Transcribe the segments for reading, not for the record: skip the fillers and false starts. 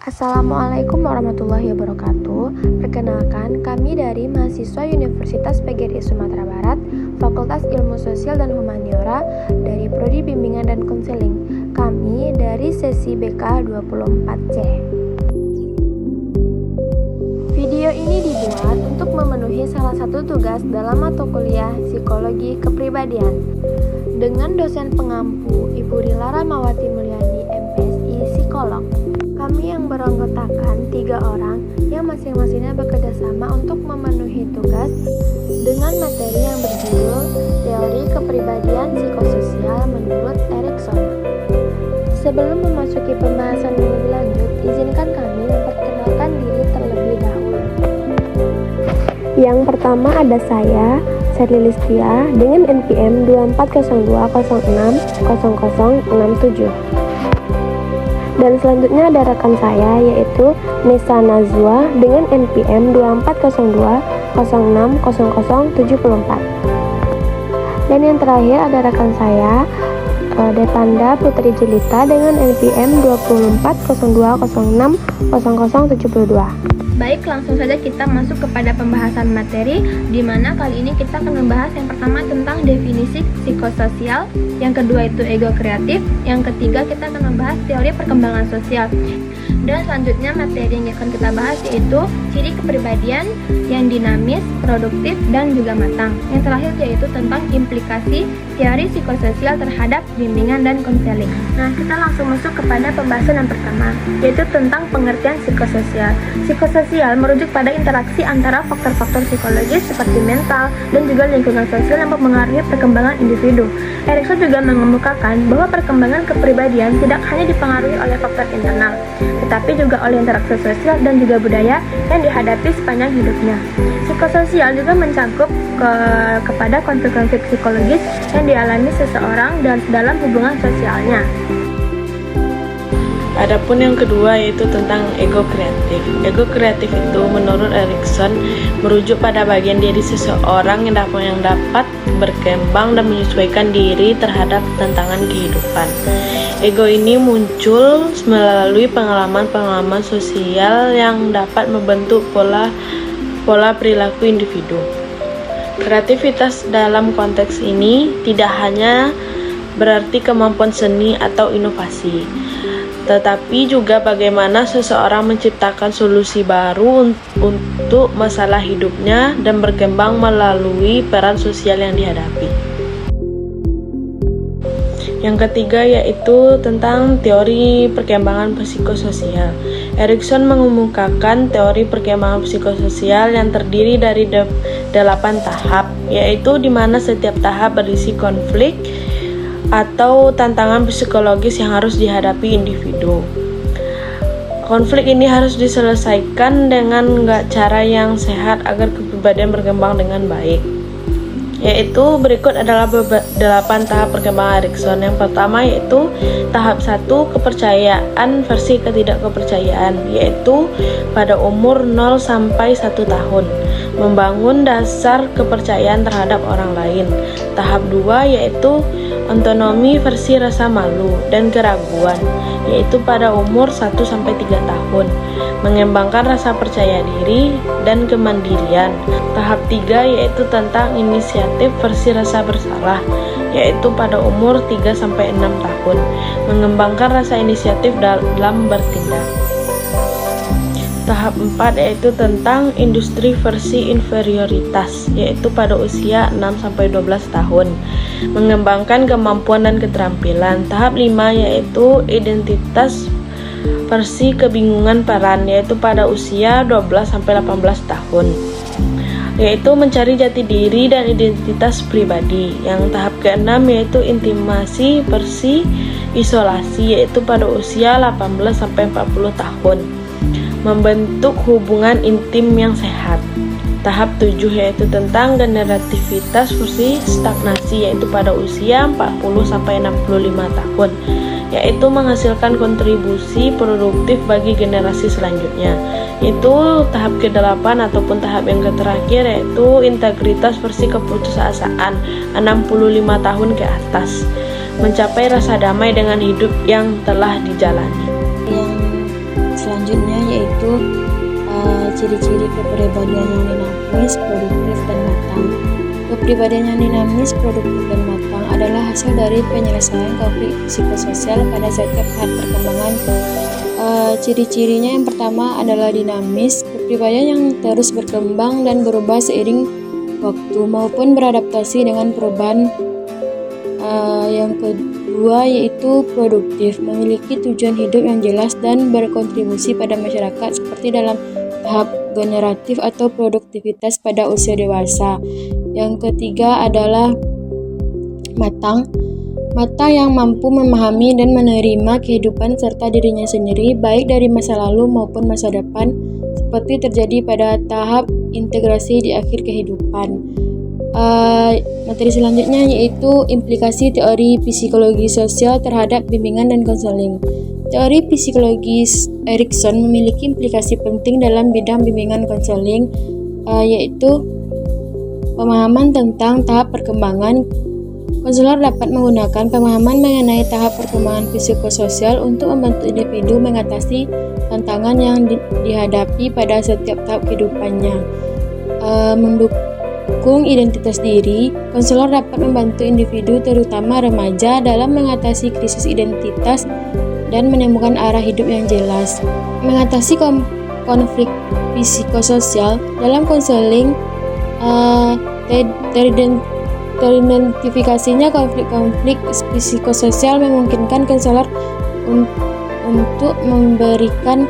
Assalamualaikum warahmatullahi wabarakatuh. Perkenalkan, kami dari mahasiswa Universitas PGRI Sumatera Barat, Fakultas Ilmu Sosial dan Humaniora dari Prodi Bimbingan dan Konseling. Kami dari sesi BK 24C. Video ini dibuat untuk memenuhi salah satu tugas dalam mata kuliah Psikologi Kepribadian dengan dosen pengampu Ibu Rila Ramawati Mulyani, MPSI Psikolog. Kami yang beranggotakan 3 orang yang masing-masingnya bekerjasama untuk memenuhi tugas dengan materi yang berjudul Teori Kepribadian Psikososial menurut Erikson. Sebelum memasuki pembahasan yang lebih lanjut, izinkan kami memperkenalkan diri terlebih dahulu. Yang pertama ada saya, Serli Listia, dengan NPM 2402060067. Dan selanjutnya ada rekan saya yaitu Nesa Nazwa dengan NPM 2402060074. Dan yang terakhir ada rekan saya Detanda Putri Jelita dengan NPM 2402060072. Baik, langsung saja kita masuk kepada pembahasan materi, di mana kali ini kita akan membahas yang pertama tentang definisi psikososial, yang kedua itu ego kreatif, yang ketiga kita akan membahas teori perkembangan sosial. Dan selanjutnya materi yang akan kita bahas yaitu ciri kepribadian yang dinamis, produktif, dan juga matang. Yang terakhir yaitu tentang implikasi teori psikososial terhadap bimbingan dan konseling. Nah, kita langsung masuk kepada pembahasan yang pertama, yaitu tentang pengertian psikososial. Psikososial merujuk pada interaksi antara faktor-faktor psikologis seperti mental dan juga lingkungan sosial yang mempengaruhi perkembangan individu. Erikson juga mengemukakan bahwa perkembangan kepribadian tidak hanya dipengaruhi oleh faktor internal, tetapi juga oleh interaksi sosial dan juga budaya yang dihadapi sepanjang hidupnya. Psikososial juga mencakup kepada konflik-konflik psikologis yang dialami seseorang dan dalam hubungan sosialnya. Adapun yang kedua yaitu tentang ego kreatif. Ego kreatif itu menurut Erikson merujuk pada bagian diri seseorang yang dapat berkembang dan menyesuaikan diri terhadap tantangan kehidupan. Ego ini muncul melalui pengalaman-pengalaman sosial yang dapat membentuk pola perilaku individu. Kreativitas dalam konteks ini tidak hanya berarti kemampuan seni atau inovasi, tetapi juga bagaimana seseorang menciptakan solusi baru untuk masalah hidupnya dan berkembang melalui peran sosial yang dihadapi. Yang ketiga yaitu tentang teori perkembangan psikososial. Erikson mengemukakan teori perkembangan psikososial yang terdiri dari 8 tahap, yaitu di mana setiap tahap berisi konflik atau tantangan psikologis yang harus dihadapi individu. Konflik ini harus diselesaikan dengan cara yang sehat agar kepribadian berkembang dengan baik. Yaitu berikut adalah 8 tahap perkembangan Erikson. Yang pertama yaitu tahap 1, kepercayaan versi ketidakkepercayaan, yaitu pada umur 0 sampai 1 tahun. Membangun dasar kepercayaan terhadap orang lain. Tahap 2 yaitu otonomi versi rasa malu dan keraguan, yaitu pada umur 1 sampai 3 tahun. Mengembangkan rasa percaya diri dan kemandirian. Tahap 3 yaitu tentang inisiatif versi rasa bersalah, yaitu pada umur 3 sampai 6 tahun. Mengembangkan rasa inisiatif dalam bertindak. Tahap 4 yaitu tentang industri versi inferioritas, yaitu pada usia 6 sampai 12 tahun. Mengembangkan kemampuan dan keterampilan. Tahap 5 yaitu identitas versi kebingungan peran, yaitu pada usia 12 sampai 18 tahun. Yaitu mencari jati diri dan identitas pribadi. Yang tahap ke-6 yaitu intimasi versi isolasi, yaitu pada usia 18 sampai 40 tahun. Membentuk hubungan intim yang sehat. Tahap 7 yaitu tentang generativitas versi stagnasi, yaitu pada usia 40 sampai 65 tahun, yaitu menghasilkan kontribusi produktif bagi generasi selanjutnya. Itu tahap ke-8 ataupun tahap yang terakhir yaitu integritas versi keputusasaan, 65 tahun ke atas. Mencapai rasa damai dengan hidup yang telah dijalani. Yang selanjutnya yaitu ciri-ciri kepribadian yang dinamis, produktif, dan matang. Kepribadian yang dinamis, produktif, dan matang adalah hasil dari penyelesaian konflik psikososial pada setiap tahap perkembangan. Ciri-cirinya yang pertama adalah dinamis, kepribadian yang terus berkembang dan berubah seiring waktu maupun beradaptasi dengan perubahan. Yang kedua yaitu produktif, memiliki tujuan hidup yang jelas dan berkontribusi pada masyarakat seperti dalam tahap generatif atau produktivitas pada usia dewasa. Yang ketiga adalah matang yang mampu memahami dan menerima kehidupan serta dirinya sendiri baik dari masa lalu maupun masa depan seperti terjadi pada tahap integrasi di akhir kehidupan. Materi selanjutnya yaitu implikasi teori psikologi sosial terhadap bimbingan dan konseling. Teori psikologi Erikson memiliki implikasi penting dalam bidang bimbingan konseling, yaitu pemahaman tentang tahap perkembangan. Konselor dapat menggunakan pemahaman mengenai tahap perkembangan psikososial untuk membantu individu mengatasi tantangan yang dihadapi pada setiap tahap kehidupannya. Mendukung identitas diri, konselor dapat membantu individu terutama remaja dalam mengatasi krisis identitas dan menemukan arah hidup yang jelas. Mengatasi konflik psikososial dalam konseling, teridentifikasinya konflik-konflik psikososial memungkinkan konselor untuk memberikan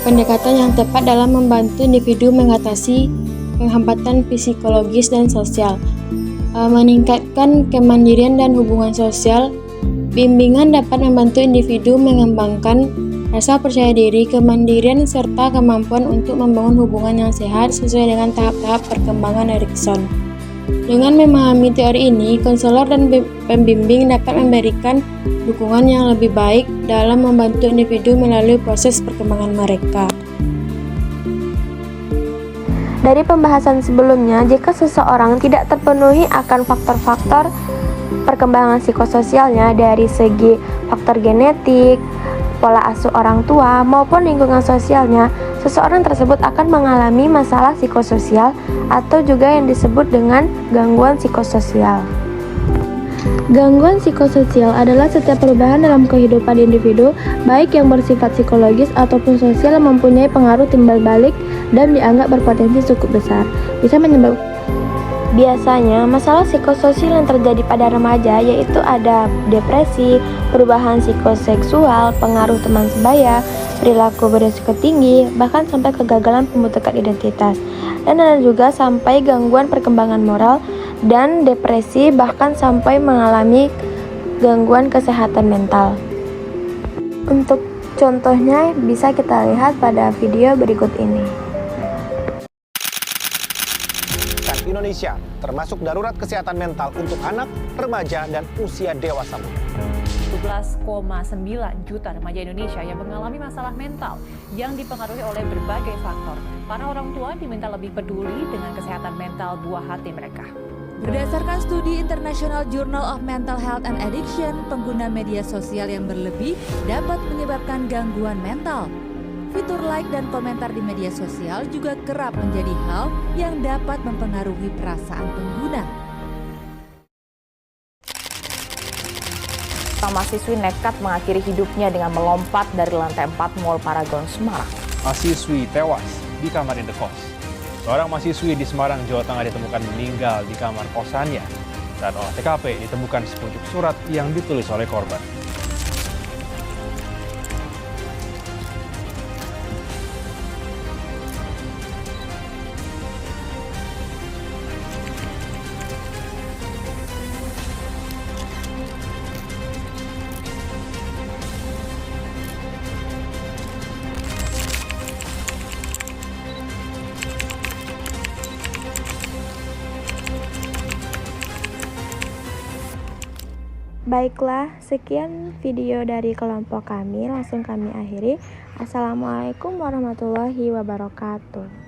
pendekatan yang tepat dalam membantu individu mengatasi penghambatan psikologis dan sosial, meningkatkan kemandirian dan hubungan sosial. Bimbingan dapat membantu individu mengembangkan rasa percaya diri, kemandirian, serta kemampuan untuk membangun hubungan yang sehat sesuai dengan tahap-tahap perkembangan Erikson. Dengan memahami teori ini, konselor dan pembimbing dapat memberikan dukungan yang lebih baik dalam membantu individu melalui proses perkembangan mereka. Dari pembahasan sebelumnya, jika seseorang tidak terpenuhi akan faktor-faktor perkembangan psikososialnya dari segi faktor genetik, pola asuh orang tua, maupun lingkungan sosialnya, seseorang tersebut akan mengalami masalah psikososial atau juga yang disebut dengan gangguan psikososial. Gangguan psikososial adalah setiap perubahan dalam kehidupan individu, baik yang bersifat psikologis ataupun sosial yang mempunyai pengaruh timbal balik dan dianggap berpotensi cukup besar. Biasanya, masalah psikososial yang terjadi pada remaja yaitu ada depresi, perubahan psikoseksual, pengaruh teman sebaya, perilaku beresiko tinggi, bahkan sampai kegagalan pembentukan identitas. Dan ada juga sampai gangguan perkembangan moral dan depresi, bahkan sampai mengalami gangguan kesehatan mental. Untuk contohnya bisa kita lihat pada video berikut ini. Indonesia termasuk darurat kesehatan mental untuk anak, remaja, dan usia dewasa muda. 17,9 juta remaja Indonesia yang mengalami masalah mental yang dipengaruhi oleh berbagai faktor. Para orang tua diminta lebih peduli dengan kesehatan mental buah hati mereka. Berdasarkan studi International Journal of Mental Health and Addiction, pengguna media sosial yang berlebih dapat menyebabkan gangguan mental. Fitur like dan komentar di media sosial juga kerap menjadi hal yang dapat mempengaruhi perasaan pengguna. Sang mahasiswi nekat mengakhiri hidupnya dengan melompat dari lantai 4 Mall Paragon Semarang. Mahasiswi tewas di kamar indekos. Seorang mahasiswi di Semarang, Jawa Tengah ditemukan meninggal di kamar kosannya. Saat olah TKP ditemukan sepucuk surat yang ditulis oleh korban. Baiklah, sekian video dari kelompok kami. Langsung kami akhiri. Assalamualaikum warahmatullahi wabarakatuh.